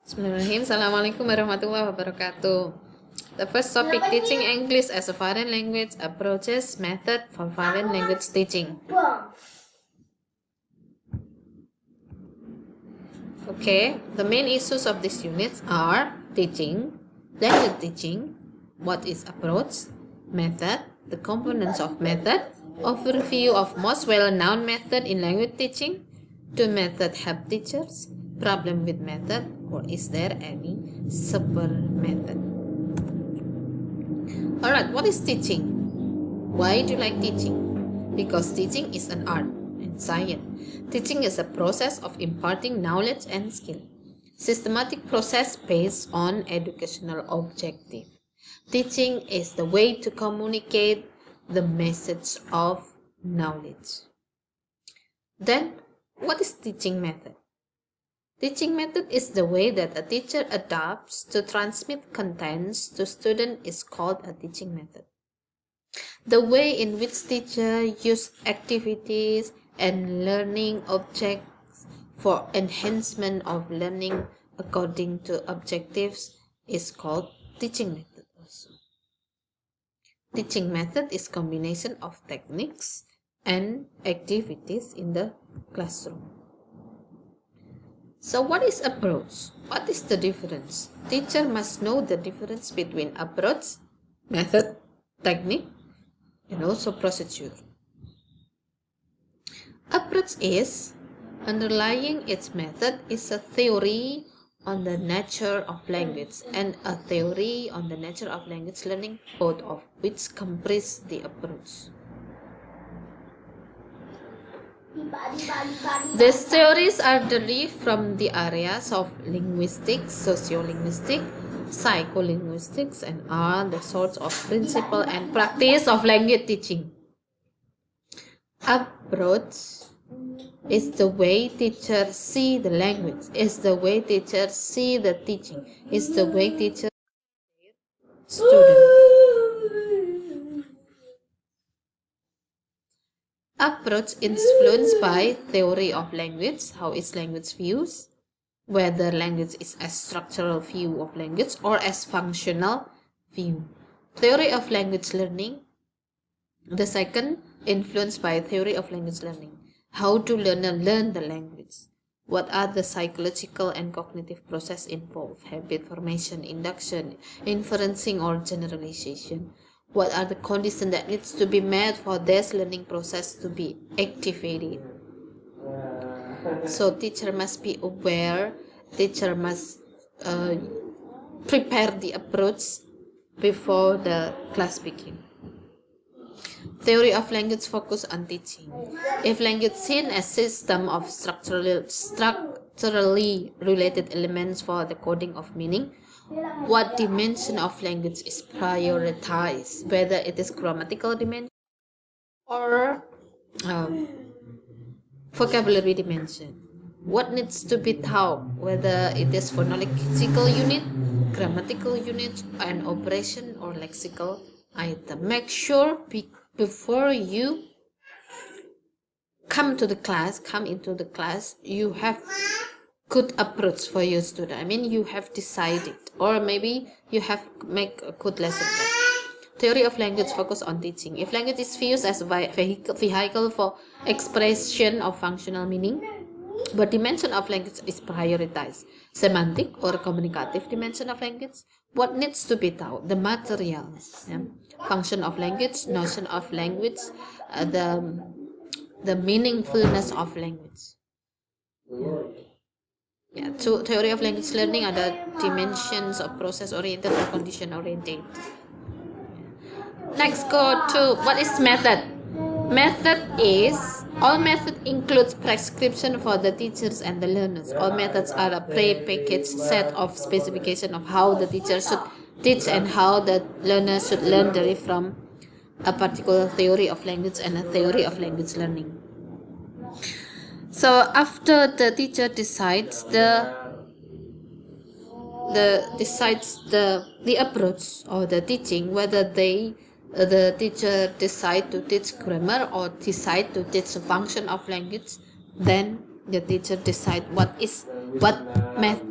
Bismillahirrahmanirrahim. Assalamualaikum warahmatullahi wabarakatuh. The first topic, teaching English as a foreign language, approaches, method for foreign language teaching. Okay, the main issues of this unit are teaching, language teaching, what is approach, method, the components of method, overview of most well-known method in language teaching, do method help teachers, problem with method, or is there any super method? Alright, what is teaching? Why do you like teaching? Because teaching is an art and science. Teaching is a process of imparting knowledge and skill. Systematic process based on educational objective. Teaching is the way to communicate the message of knowledge. Then, what is teaching method? Teaching method is the way that a teacher adapts to transmit contents to students is called a teaching method. The way in which teacher use activities and learning objects for enhancement of learning according to objectives is called teaching method also. Teaching method is combination of techniques and activities in the classroom. So what is approach? What is the difference? Teacher must know the difference between approach, method, technique, and also procedure. Approach is, underlying its method is a theory on the nature of language and a theory on the nature of language learning, both of which comprise the approach. These theories are derived from the areas of linguistics, sociolinguistics, psycholinguistics, and are the sorts of principle and practice of language teaching. Approach is the way teachers see the language, is the way teachers see the teaching, is the way teachers students. Approach influenced by theory of language, how is language viewed, whether language is a structural view of language or as functional view. Theory of language learning. The second, influenced by theory of language learning, how to learn the language. What are the psychological and cognitive process involved? Habit formation, induction, inferencing, or generalization. What are the conditions that needs to be met for this learning process to be activated? So teacher must be aware, teacher must prepare the approach before the class begins. Theory of language focus on teaching. If language seen as system of structurally related elements for the coding of meaning, what dimension of language is prioritized, whether it is grammatical dimension or vocabulary dimension. What needs to be taught, whether it is phonological unit, grammatical unit, an operation, or lexical item. Make sure before you come into the class, you have good approach for your student. I mean, you have decided, or maybe you have make a good lesson plan. Theory of language focus on teaching. If language is used as a vehicle for expression of functional meaning, what dimension of language is prioritized? Semantic or communicative dimension of language? What needs to be taught? The materials, function of language, notion of language, the meaningfulness of language. So theory of language learning ada dimensions of process oriented or condition oriented. Next, go to what is method. Method is, all method includes prescription for the teachers and the learners. All methods are a pre-packaged set of specification of how the teacher should teach and how the learner should learn derived from a particular theory of language and a theory of language learning. So after the teacher decides the approach or the teaching, whether the teacher decide to teach grammar or decide to teach a function of language, then the teacher decide what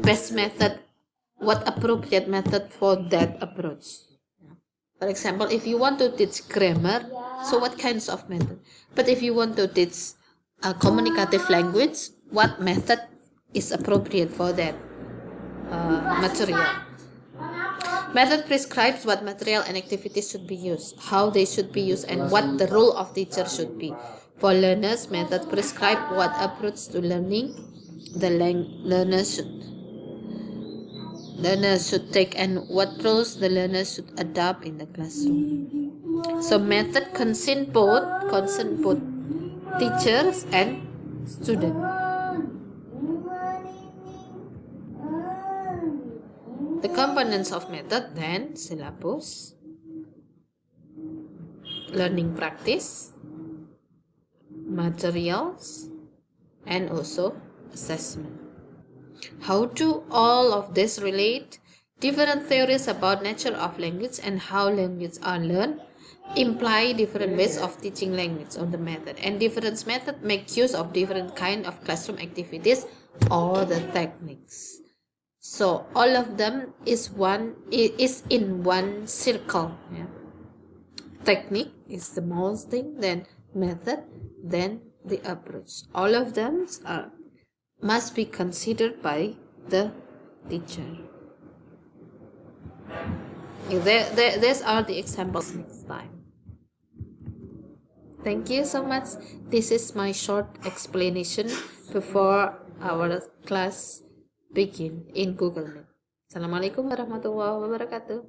best method what appropriate method for that approach. For example, if you want to teach grammar, so what kinds of method? But if you want to teach a communicative language, what method is appropriate for that material? Method prescribes what material and activities should be used, how they should be used, and what the role of teacher should be. For learners, method prescribe what approach to learning the learners should take and what roles the learners should adopt in the classroom. So method concern both teachers and students. The components of method then syllabus, learning practice, materials, and also assessment. How do all of this relate? Different theories about nature of language and how language are learned imply different ways of teaching language on the method, and different methods make use of different kind of classroom activities or the techniques. So all of them is in one circle. Yeah. Technique is the most thing, then method, then the approach. All of them must be considered by the teacher. These are the examples next time. Thank you so much. This is my short explanation before our class begin in Google Meet. Assalamualaikum warahmatullahi wabarakatuh.